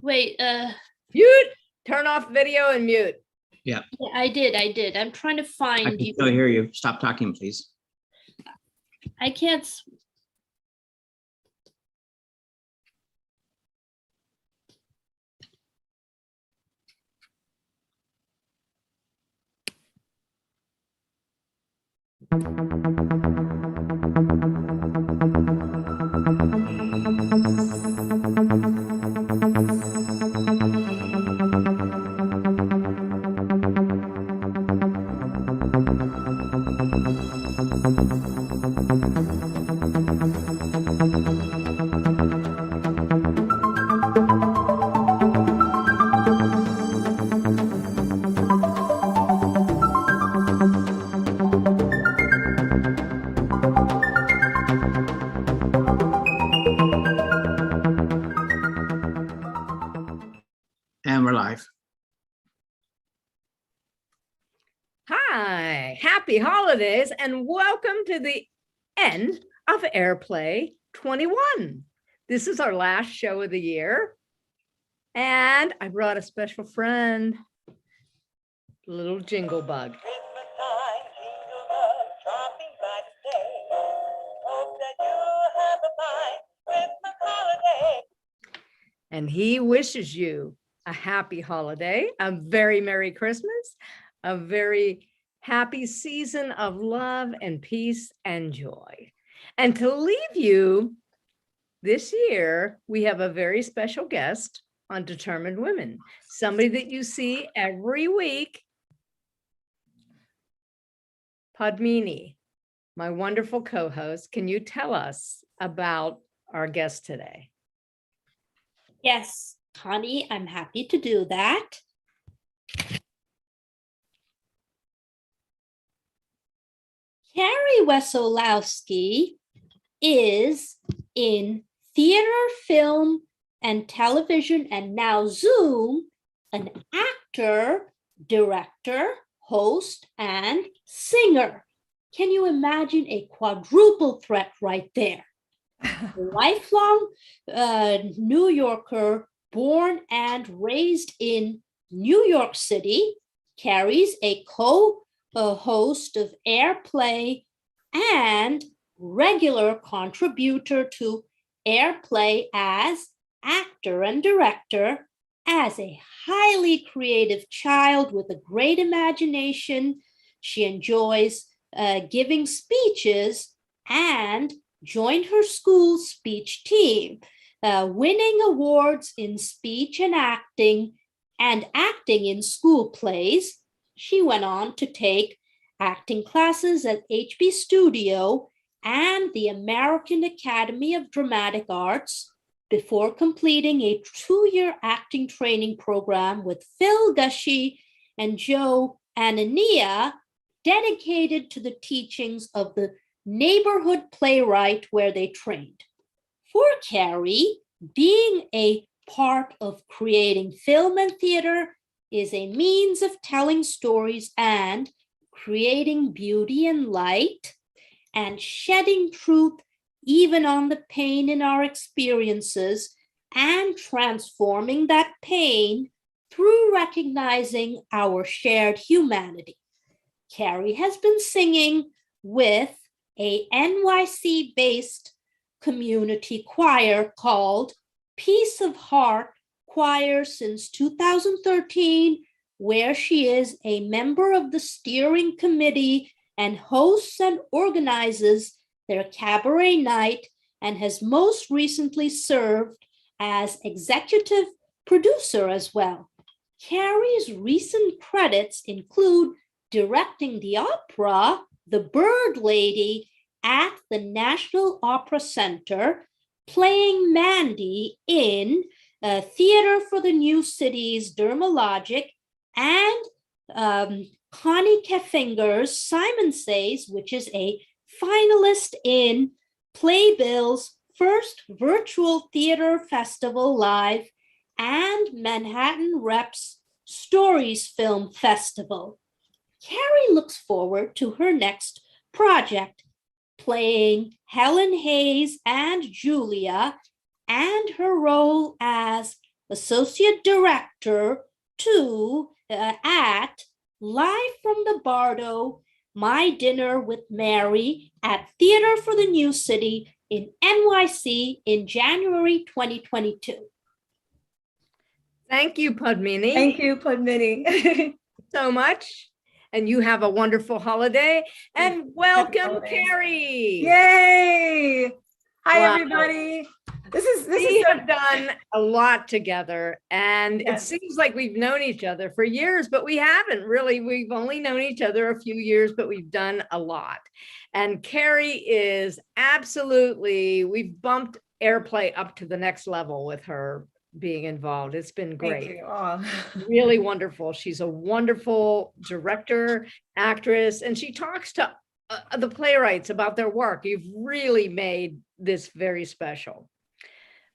Wait, Mute, turn off video and mute. Yeah, yeah, I did. I'm trying to I find can you. still hear you. Stop talking, please. I can't. And we're live. Hi, happy holidays and welcome to the end of AirPlay 21. This is our last show of the year. And I brought a special friend, little Jingle Bug. Christmas time, jingle bells, dropping by today. Hope that you have a fine Christmas holiday. And he wishes you a happy holiday, a very Merry Christmas, a very happy season of love and peace and joy. And to leave you this year, we have a very special guest on Determined Women, somebody that you see every week, Padmini, my wonderful co-host. Can you tell us about our guest today? Yes, Connie, I'm happy to do that. Carrie Wesolowski is in theater, film, and television, and now Zoom, an actor, director, host, and singer. Can you imagine a quadruple threat right there? A lifelong New Yorker, born and raised in New York City, Carrie's a co-host of AirPlay and regular contributor to AirPlay as actor and director. As a highly creative child with a great imagination, she enjoys giving speeches and joined her school's speech team, winning awards in speech and acting in school plays. She went on to take acting classes at HB Studio and the American Academy of Dramatic Arts before completing a 2-year acting training program with Phil Gushee and Joe Anania, dedicated to the teachings of the Neighborhood Playwright where they trained. For Carrie, being a part of creating film and theater is a means of telling stories and creating beauty and light and shedding truth even on the pain in our experiences and transforming that pain through recognizing our shared humanity. Carrie has been singing with a NYC-based community choir called Peace of Heart Choir since 2013, where she is a member of the steering committee and hosts and organizes their Cabaret Night, and has most recently served as executive producer as well. Carrie's recent credits include directing the opera The Bird Lady at the National Opera Center, playing Mandy in Theater for the New City's Dermalogic, and Koepfinger's Simon Says, which is a finalist in Playbill's first virtual theater festival live and Manhattan Rep's Stories Film Festival. Carrie looks forward to her next project, playing Helen Hayes and Julia, and her role as associate director, to act live from the Bardo, My Dinner with Mary at Theater for the New City in NYC in January 2022. Thank you, Padmini. Thank you, Padmini. So much. And you have a wonderful holiday. And welcome, holidays. Carrie. Yay! Hi, Wow. everybody. This We is have done a lot together, and Yes. it seems like we've known each other for years, but we haven't really. We've only known each other a few years, but we've done a lot. And Carrie is absolutely, we've bumped AirPlay up to the next level with her being involved. It's been great. Thank you. Oh. Really wonderful. She's a wonderful director, actress, and she talks to the playwrights about their work. You've really made this very special.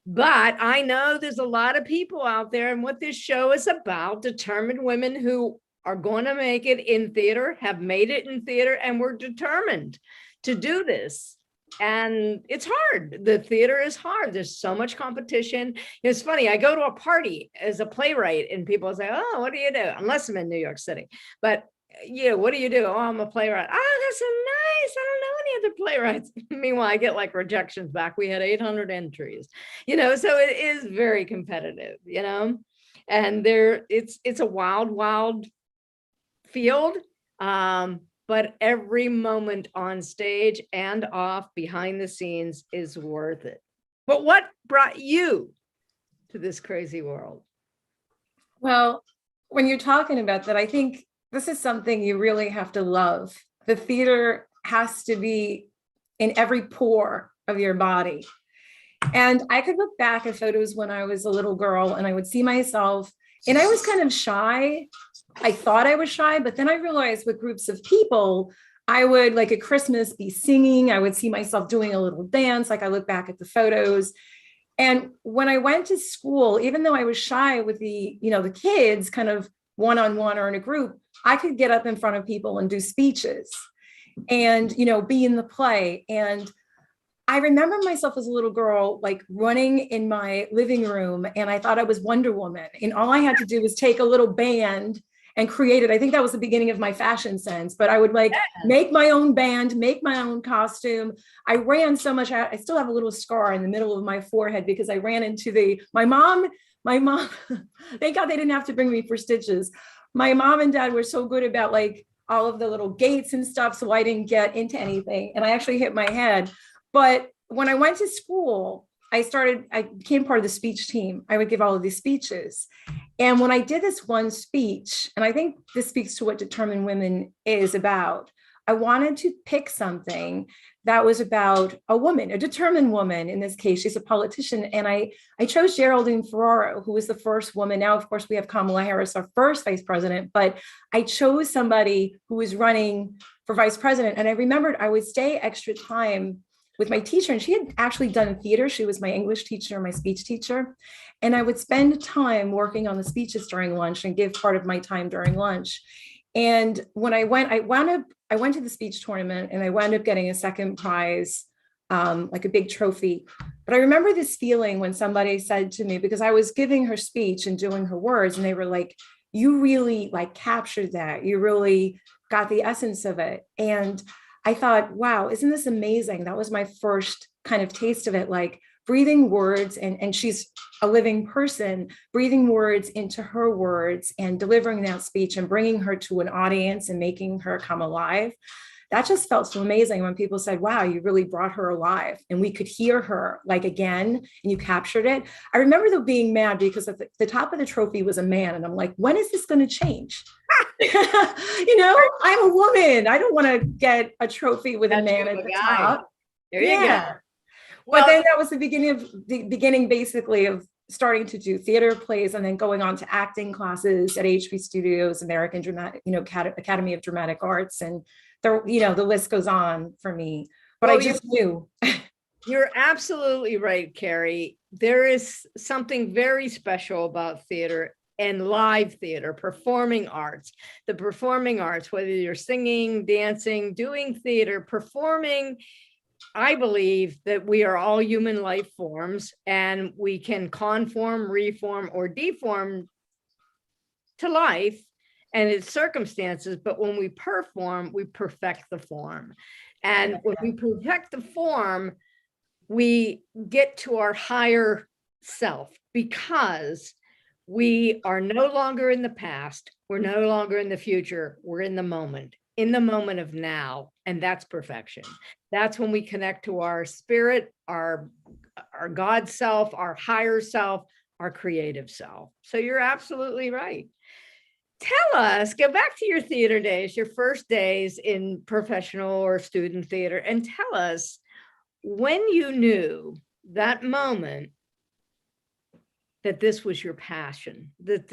But I know there's a lot of people out there, and what this show is about, determined women who are going to make it in theater, have made it in theater, and we're determined to do this. And it's hard. The theater is hard. There's so much competition. It's funny. I go to a party as a playwright and people say, oh, what do you do? Unless I'm in New York City. But yeah, what do you do? Oh, I'm a playwright. Oh, that's so nice. I don't know any other playwrights. Meanwhile, I get like rejections back. We had 800 entries, so it is very competitive, and it's a wild, wild field. But every moment on stage and off behind the scenes is worth it. But what brought you to this crazy world? Well, when you're talking about that, I think this is something you really have to love. The theater has to be in every pore of your body. And I could look back at photos when I was a little girl and I would see myself, and I was kind of shy. I thought I was shy, but then I realized with groups of people, I would, like at Christmas, be singing. I would see myself doing a little dance. Like I look back at the photos. And when I went to school, even though I was shy with the kids kind of one-on-one or in a group, I could get up in front of people and do speeches and, be in the play. And I remember myself as a little girl, like running in my living room, and I thought I was Wonder Woman. And all I had to do was take a little band and create it. I think that was the beginning of my fashion sense, but I would make my own band, make my own costume. I ran so much. I still have a little scar in the middle of my forehead because I ran into my mom, thank God they didn't have to bring me for stitches. My mom and dad were so good about like all of the little gates and stuff, so I didn't get into anything. And I actually hit my head. But when I went to school, I became part of the speech team. I would give all of these speeches. And when I did this one speech, and I think this speaks to what Determined Women is about, I wanted to pick something that was about a woman, a determined woman. In this case, she's a politician. And I chose Geraldine Ferraro, who was the first woman. Now, of course, we have Kamala Harris, our first vice president, but I chose somebody who was running for vice president. And I remembered I would stay extra time with my teacher, and she had actually done theater. She was my English teacher, my speech teacher. And I would spend time working on the speeches during lunch and give part of my time during lunch. And when I went to the speech tournament, and I wound up getting a second prize, like a big trophy. But I remember this feeling when somebody said to me, because I was giving her speech and doing her words, and they were like, you really like captured that. You really got the essence of it. And I thought, wow, isn't this amazing? That was my first kind of taste of it, like breathing words, and she's a living person, breathing words into her words and delivering that speech and bringing her to an audience and making her come alive. That just felt so amazing when people said, wow, you really brought her alive, and we could hear her like again, and you captured it. I remember though being mad because at the top of the trophy was a man, and I'm like, when is this going to change? I'm a woman. I don't want to get a trophy with a man at the top. There you go. Well, but then that was the beginning basically of starting to do theater plays, and then going on to acting classes at HB Studios, American Dramatic, Academy of Dramatic Arts, and the list goes on for me. But I just knew. You're absolutely right, Carrie. There is something very special about theater and live theater, performing arts. The performing arts, whether you're singing, dancing, doing theater, performing, I believe that we are all human life forms, and we can conform, reform, or deform to life and its circumstances. But when we perform, we perfect the form. And when we perfect the form, we get to our higher self, because we are no longer in the past. We're no longer in the future. We're in the moment of now. And that's perfection. That's when we connect to our spirit, our God self, our higher self, our creative self. So you're absolutely right. Tell us, go back to your theater days, your first days in professional or student theater, and tell us when you knew that moment that this was your passion, that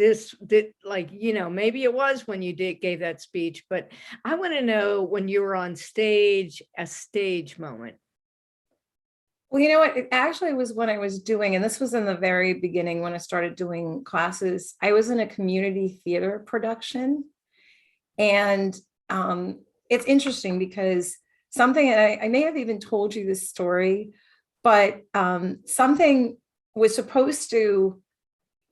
like, maybe it was when you gave that speech, but I want to know when you were on stage, a stage moment. Well, you know what? It actually was when I was doing, and this was in the very beginning when I started doing classes, I was in a community theater production. And it's interesting because something, and I may have even told you this story, but something was supposed to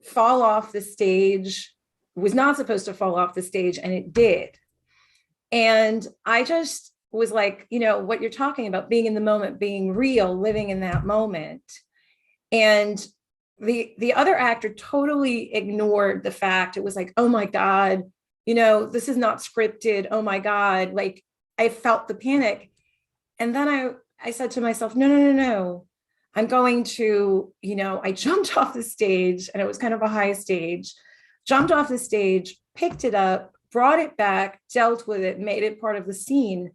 fall off the stage, was not supposed to fall off the stage, and it did. And I just was like, what you're talking about, being in the moment, being real, living in that moment. And the other actor totally ignored the fact. It was like, oh my God, this is not scripted. Oh my God. Like, I felt the panic. And then I said to myself, no. I'm going to, I jumped off the stage, and it was kind of a high stage, jumped off the stage, picked it up, brought it back, dealt with it, made it part of the scene.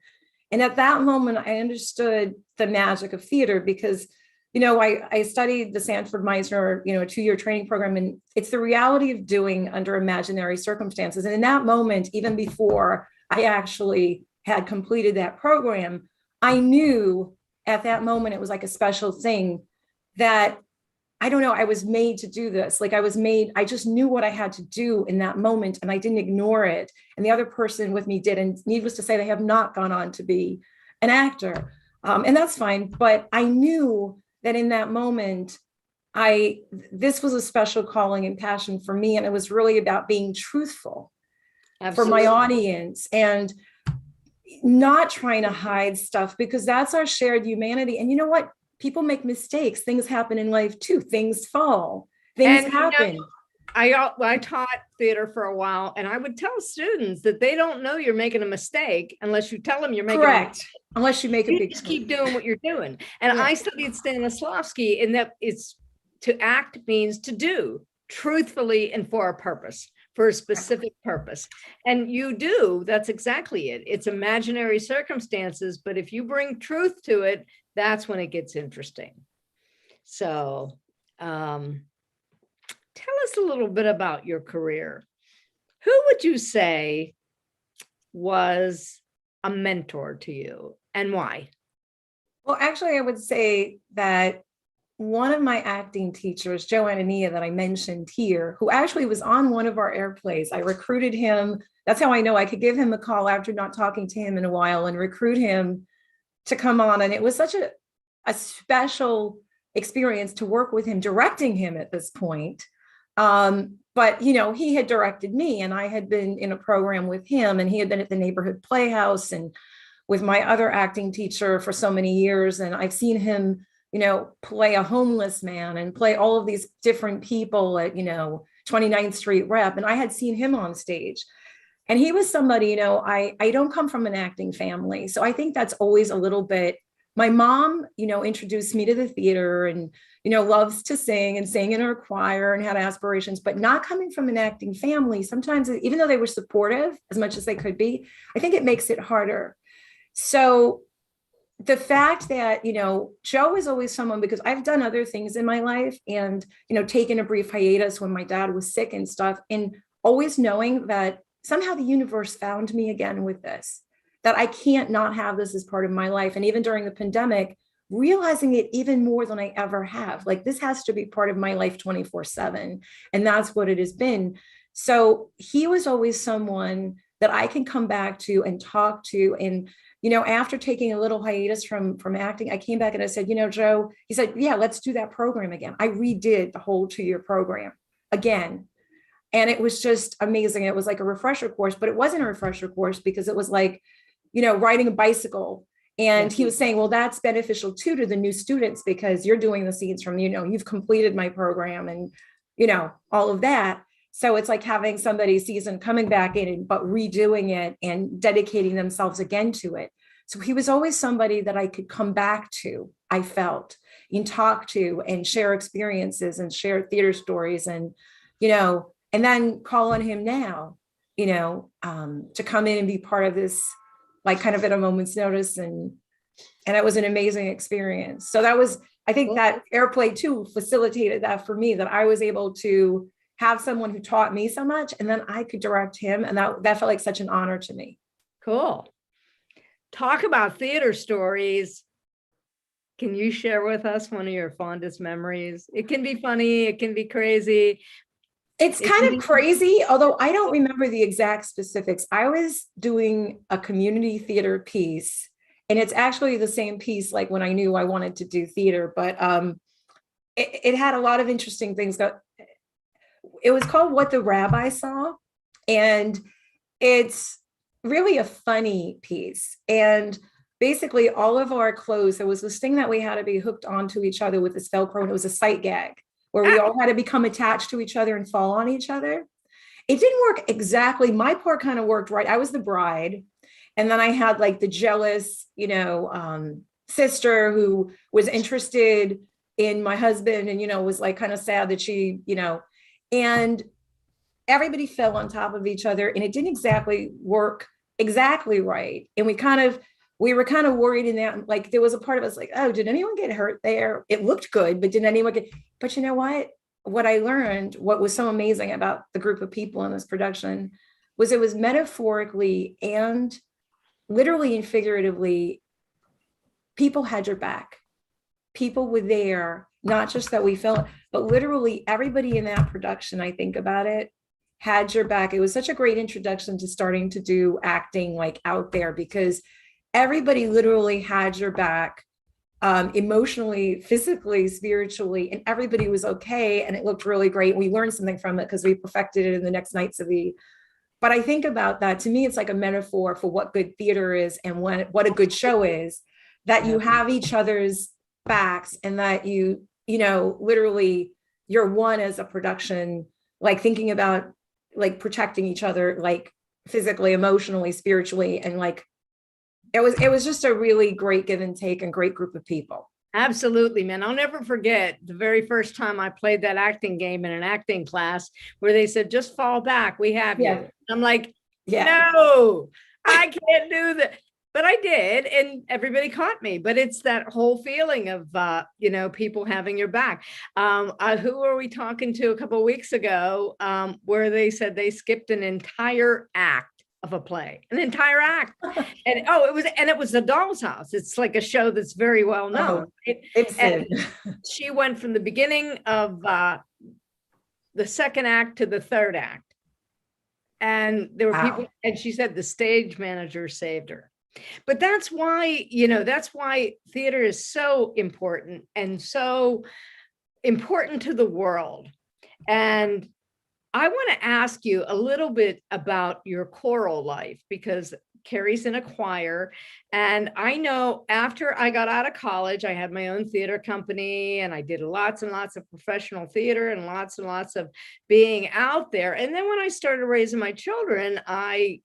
And at that moment, I understood the magic of theater because, I studied the Sanford Meisner, a 2-year training program, and it's the reality of doing under imaginary circumstances. And in that moment, even before I actually had completed that program, I knew at that moment, it was like a special thing that, I don't know, I was made to do this. Like I just knew what I had to do in that moment, and I didn't ignore it. And the other person with me did. And needless to say, they have not gone on to be an actor. And that's fine. But I knew that in that moment, this was a special calling and passion for me. And it was really about being truthful for my audience and not trying to hide stuff, because that's our shared humanity. And you know what? People make mistakes. Things happen in life too. Things fall. Things happen. I taught theater for a while, and I would tell students that they don't know you're making a mistake unless you tell them you're making correct. A mistake. Unless you make a big just keep doing what you're doing. And I studied Stanislavski, and that it's to act means to do truthfully and for a purpose, for a specific purpose. And you do, that's exactly it. It's imaginary circumstances, but if you bring truth to it, that's when it gets interesting. So tell us a little bit about your career. Who would you say was a mentor to you, and why? Well, actually, I would say that one of my acting teachers, Joe Anania, that I mentioned here, who actually was on one of our airplays, I recruited him. That's how I know I could give him a call after not talking to him in a while and recruit him to come on. And it was such a special experience to work with him, directing him at this point. But, he had directed me, and I had been in a program with him, and he had been at the Neighborhood Playhouse and with my other acting teacher for so many years. And I've seen him, play a homeless man and play all of these different people at, 29th Street Rep. And I had seen him on stage. And he was somebody, I don't come from an acting family. So I think that's always a little bit, my mom, introduced me to the theater and, loves to sing and sang in her choir and had aspirations, but not coming from an acting family. Sometimes, even though they were supportive as much as they could be, I think it makes it harder. So the fact that, Joe is always someone, because I've done other things in my life and, taken a brief hiatus when my dad was sick and stuff, and always knowing that somehow the universe found me again with this, that I can't not have this as part of my life. And even during the pandemic, realizing it even more than I ever have, like this has to be part of my life 24/7. And that's what it has been. So he was always someone that I can come back to and talk to. And after taking a little hiatus from acting, I came back and I said, Joe, he said, yeah, let's do that program again. I redid the whole 2-year program again. And it was just amazing. It was like a refresher course, but it wasn't a refresher course because it was like, riding a bicycle. And he was saying, well, that's beneficial too to the new students because you're doing the scenes from, you've completed my program and, all of that. So it's like having somebody seasoned coming back in, but redoing it and dedicating themselves again to it. So he was always somebody that I could come back to, I felt, and talk to and share experiences and share theater stories and, and then call on him now, to come in and be part of this, like kind of at a moment's notice. And it was an amazing experience. So that was, I think that AirPlay too facilitated that for me, that I was able to have someone who taught me so much and then I could direct him. And that felt like such an honor to me. Cool. Talk about theater stories. Can you share with us one of your fondest memories? It can be funny. It can be crazy. It's kind of crazy, although I don't remember the exact specifics. I was doing a community theater piece, and it's actually the same piece like when I knew I wanted to do theater, but it had a lot of interesting things. It was called What the Rabbi Saw, and it's really a funny piece. And basically all of our clothes, there was this thing that we had to be hooked onto each other with this Velcro, and it was a sight gag where we all had to become attached to each other and fall on each other. It didn't work exactly. My part kind of worked right. I was the bride. And then I had like the jealous, sister who was interested in my husband and, was like kind of sad that she, and everybody fell on top of each other and it didn't exactly work exactly right. And we were kind of worried in that, like, there was a part of us like, oh, did anyone get hurt there? It looked good, but didn't anyone but you know what I learned, what was so amazing about the group of people in this production was it was metaphorically and literally and figuratively, people had your back. People were there, not just that we felt, but literally everybody in that production, I think about it, had your back. It was such a great introduction to starting to do acting like out there because everybody literally had your back, emotionally, physically, spiritually, and everybody was okay. And it looked really great. We learned something from it because we perfected it in the next nights of the. But I think about that. To me, it's like a metaphor for what good theater is and what a good show is, that you have each other's backs and that literally you're one as a production, like thinking about like protecting each other, like physically, emotionally, spiritually, and like, it was just a really great give and take and great group of people. Absolutely, man. I'll never forget the very first time I played that acting game in an acting class where they said, just fall back. We have you. I'm like, no, I can't do that. But I did. And everybody caught me. But it's that whole feeling of, people having your back. Who were we talking to a couple of weeks ago where they said they skipped an entire act of a play, an entire act. And it was The Doll's House. It's like a show that's very well known. And she went from the beginning of the second act to the third act. And there were people, and she said the stage manager saved her. But that's why theater is so important and so important to the world. And I want to ask you a little bit about your choral life, because Carrie's in a choir. And I know after I got out of college, I had my own theater company and I did lots and lots of professional theater and lots of being out there. And then when I started raising my children, I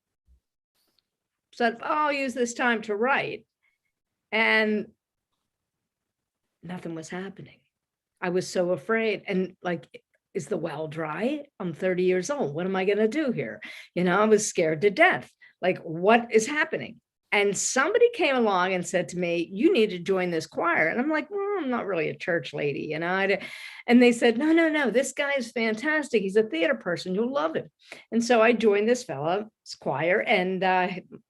said, I'll use this time to write. And nothing was happening. I was so afraid. And like, is the well dry? I'm 30 years old. What am I going to do here? I was scared to death. Like, what is happening? And somebody came along and said to me, you need to join this choir. And I'm like, well, I'm not really a church lady. And they said, no, this guy is fantastic. He's a theater person. You'll love him. And so I joined this fellow's choir, and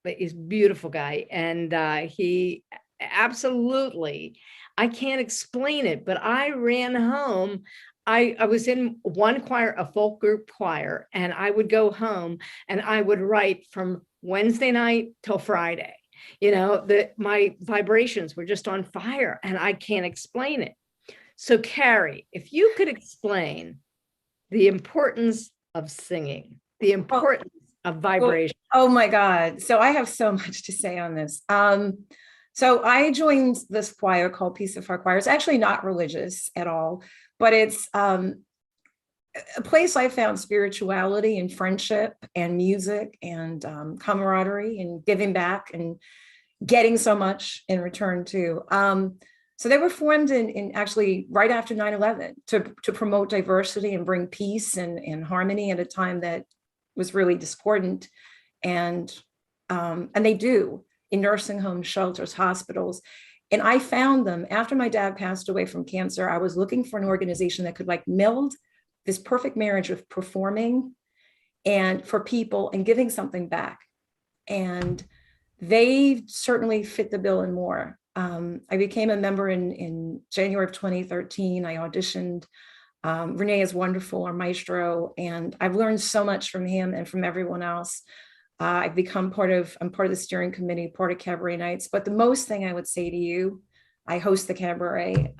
he's a beautiful guy. And he absolutely, I can't explain it, but I ran home. I was in one choir, a folk group choir, and I would go home and I would write from Wednesday night till Friday. My vibrations were just on fire and I can't explain it. So Carrie, if you could explain the importance of singing, the importance of vibration. Oh my God. So I have so much to say on this. So I joined this choir called Peace of Heart Choir. It's actually not religious at all, but it's a place I found spirituality and friendship and music and camaraderie and giving back and getting so much in return too. So they were formed in actually right after 9/11 to promote diversity and bring peace and harmony at a time that was really discordant. And they do in nursing homes, shelters, hospitals. And I found them after my dad passed away from cancer. I was looking for an organization that could meld this perfect marriage of performing and for people and giving something back. And they certainly fit the bill and more. I became a member in January of 2013. I auditioned. Renee is wonderful, our maestro, and I've learned so much from him and from everyone else. I'm part of the steering committee, part of Cabaret Nights. But the most thing I would say to you, I host the cabaret.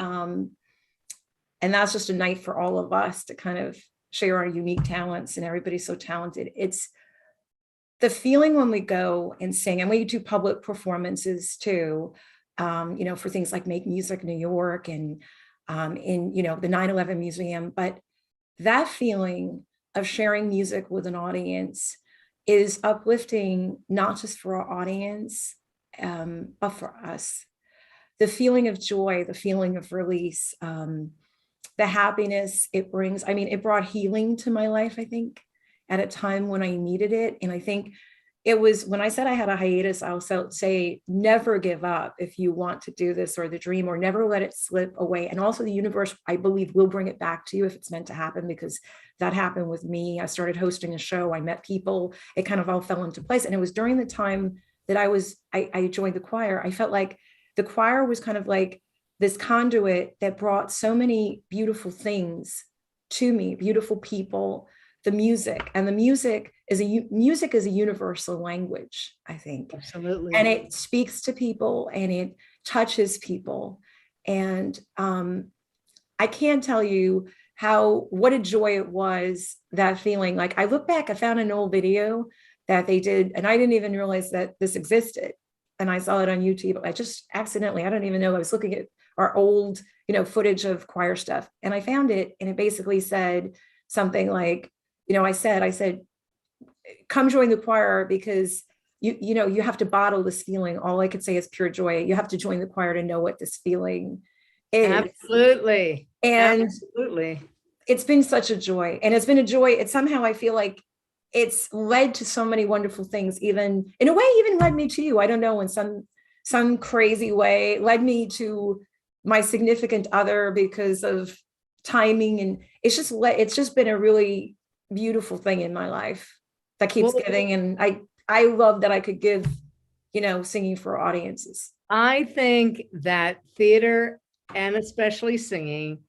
And that's just a night for all of us to kind of share our unique talents, and everybody's so talented. It's the feeling when we go and sing, and we do public performances too, for things like Make Music New York and in the 9/11 Museum. But that feeling of sharing music with an audience is uplifting, not just for our audience, but for us. The feeling of joy, the feeling of release, the happiness it brings. I mean, it brought healing to my life, I think, at a time when I needed it. And I think it was when I said I had a hiatus, I'll say, never give up if you want to do this or the dream, or never let it slip away. And also the universe, I believe, will bring it back to you if it's meant to happen, because that happened with me. I started hosting a show. I met people. It kind of all fell into place. And it was during the time that I joined the choir. I felt like the choir was kind of like this conduit that brought so many beautiful things to me, beautiful people, the music. And the music is a universal language, I think. Absolutely. And it speaks to people and it touches people. And I can't tell you what a joy it was, that feeling. Like I look back, I found an old video that they did, and I didn't even realize that this existed. And I saw it on YouTube. I just accidentally, I don't even know, I was looking at our old, footage of choir stuff. And I found it, and it basically said something like, I said, come join the choir because you have to bottle this feeling. All I could say is pure joy. You have to join the choir to know what this feeling is. Absolutely. And absolutely. It's been such a joy. And it's been a joy. It's somehow, I feel like it's led to so many wonderful things, even in a way, even led me to you. I don't know, in some crazy way, led me to my significant other because of timing. And it's just been a really beautiful thing in my life that keeps giving. And I love that I could give, singing for audiences. I think that theater, and especially singing,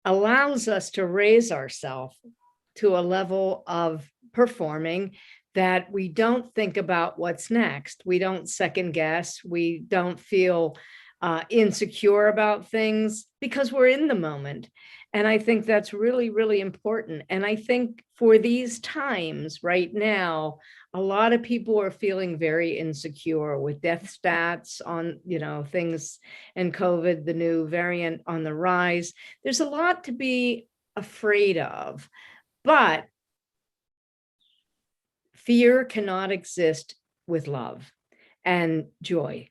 allows us to raise ourselves to a level of performing that we don't think about what's next. We don't second guess. We don't feel insecure about things because we're in the moment. And I think that's really, really important. And I think for these times right now, a lot of people are feeling very insecure with death stats on, things, and COVID, the new variant on the rise. There's a lot to be afraid of, but fear cannot exist with love and joy.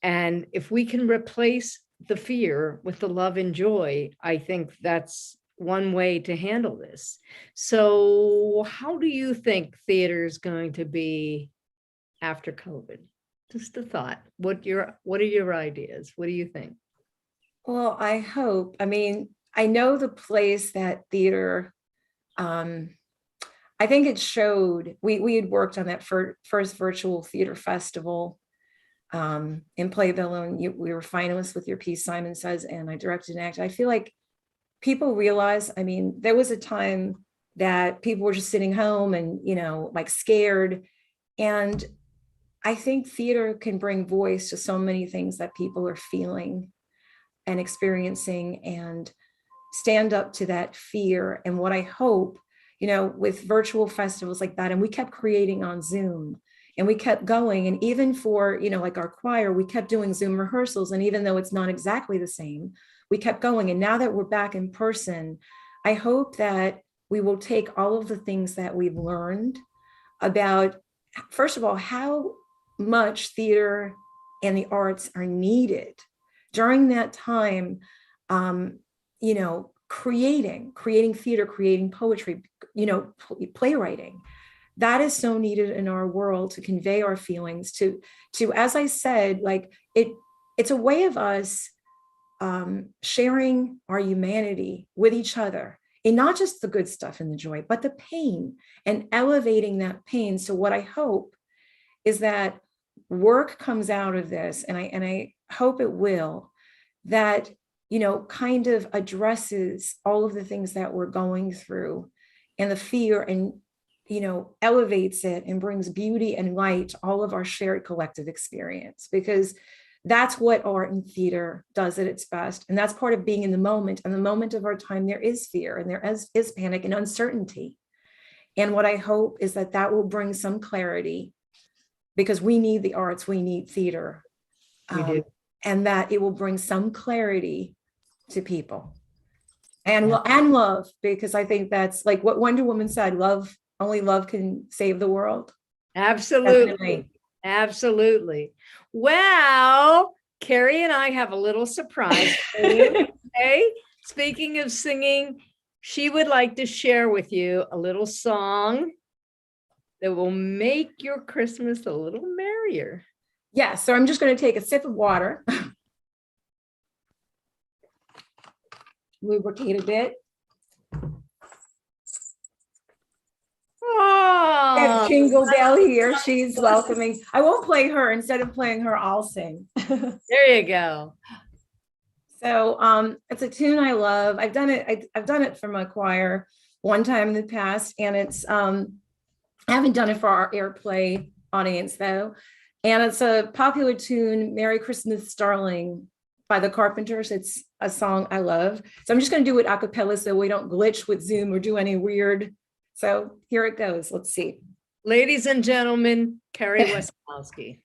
And if we can replace the fear with the love and joy, I think that's one way to handle this. So how do you think theater is going to be after COVID? Just a thought. What are your ideas? What do you think? Well, I hope, I know the place that theater, I think it showed, we had worked on that first virtual theater festival in Playbill, and we were finalists with your piece, Simon Says, and I directed and acted. I feel like people realize, there was a time that people were just sitting home and, scared. And I think theater can bring voice to so many things that people are feeling and experiencing, and stand up to that fear. And what I hope, with virtual festivals like that, and we kept creating on Zoom, and we kept going. And even for, like our choir, we kept doing Zoom rehearsals. And even though it's not exactly the same, we kept going. And now that we're back in person, I hope that we will take all of the things that we've learned about, first of all, how much theater and the arts are needed during that time, creating theater, creating poetry, playwriting. That is so needed in our world to convey our feelings, to, as I said, like it's a way of us sharing our humanity with each other, and not just the good stuff and the joy, but the pain, and elevating that pain. So what I hope is that work comes out of this, and I hope it will, that, kind of addresses all of the things that we're going through and the fear, and, elevates it and brings beauty and light to all of our shared collective experience, because that's what art and theater does at its best. And that's part of being in the moment. And the moment of our time, there is fear, and there is panic and uncertainty. And what I hope is that that will bring some clarity, because we need the arts, we need theater. We do. And that it will bring some clarity to people, and love, because I think that's like what Wonder Woman said, only love can save the world. Absolutely. Definitely. Absolutely. Well, Carrie and I have a little surprise for you. Okay. Speaking of singing, she would like to share with you a little song that will make your Christmas a little merrier. Yeah, so I'm just going to take a sip of water, lubricate a bit. Oh, Jingle Bell here. She's welcoming. I won't play her. Instead of playing her, I'll sing. there you go. So it's a tune I love. I've done it for my choir one time in the past, and it's I haven't done it for our AirPlay audience though. And it's a popular tune, Merry Christmas, Starling, by the Carpenters. It's a song I love. So I'm just going to do it a cappella so we don't glitch with Zoom or do any weird. So here it goes. Let's see. Ladies and gentlemen, Carrie Wesolowski.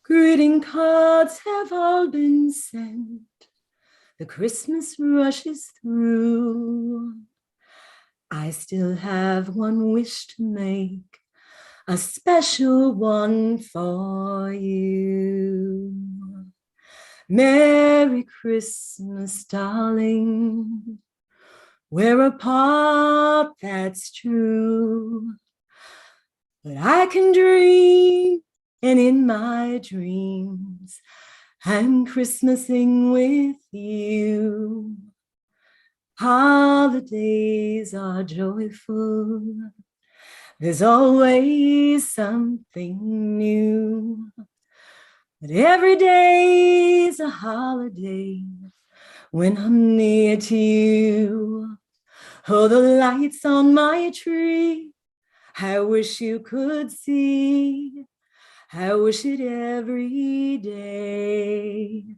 Greeting cards have all been sent. The Christmas rushes through. I still have one wish to make, a special one for you. Merry Christmas, darling. We're apart, that's true. But I can dream, and in my dreams, I'm Christmasing with you. Holidays are joyful. There's always something new. But every day's a holiday when I'm near to you. Oh, the lights on my tree, I wish you could see. I wish it every day.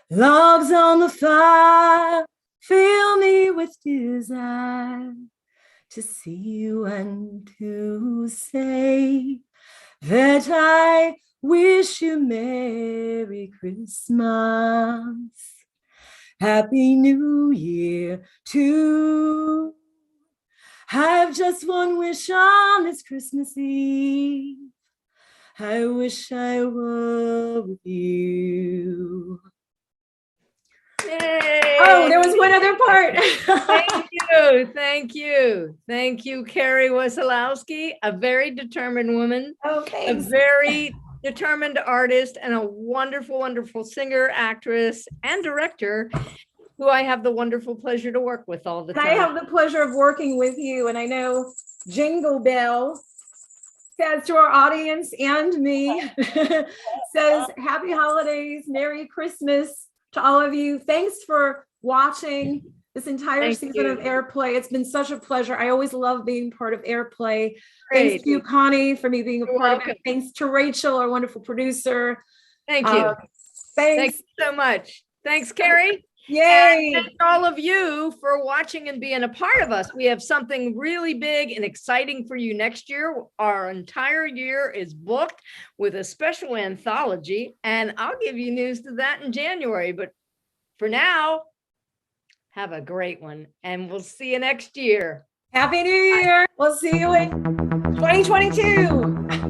Logs on the fire fill me with desire to see you and to say that I wish you Merry Christmas, Happy New Year too. I've just one wish on this Christmas Eve. I wish I were with you. Yay. Oh, there was one other part. Thank you, Carrie Wesolowski, a very determined woman, Oh, a thanks. very determined artist, and a wonderful, wonderful singer, actress, and director who I have the wonderful pleasure to work with all the And time. I have the pleasure of working with you, and I know Jingle Bell says to our audience and me, says happy holidays, Merry Christmas to all of you. Thanks for watching. this entire Thank season of you. AirPlay. It's been such a pleasure. I always love being part of AirPlay. Great. Thanks to you, Connie, for me being a You're part of welcome. it. Thanks to Rachel, our wonderful producer. Thank you. Thank Thanks. you so much. Thanks, Carrie. Yay. And thank all of you for watching and being a part of us. We have something really big and exciting for you next year. Our entire year is booked with a special anthology, and I'll give you news to that in January. But for now, have a great one, and we'll see you next year. Happy New Year. We'll see you in 2022.